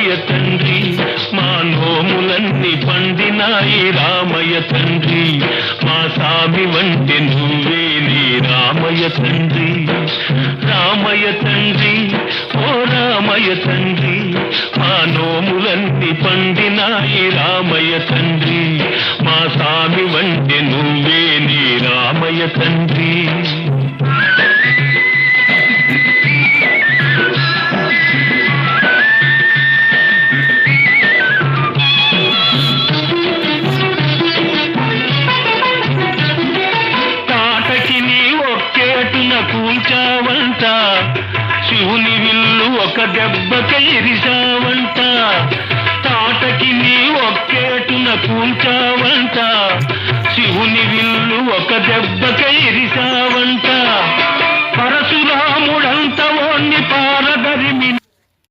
రామయ్య తండ్రి, మా నోములన్నీ పండినాయి రామయ్య తండ్రి, మా సామి వంటి నువ్వేలే రామయ్య తండ్రి. రామయ్య తండ్రి, ఓ రామయ్య తండ్రి, మా నోములన్నీ పండినాయి రామయ్య తండ్రి, మా సామి వంటి నువ్వేలే రామయ్య తండ్రి. కూల్చావంట శివుని విల్లు ఒక దెబ్బకి ఇరిసావంట, తాటకి నీ ఒక్కేటున కూల్చావంట శివుని విల్లు ఒక దెబ్బకి ఇరిసావంట. పరశురాముడంత ఓణ్ణి పారదరిమిన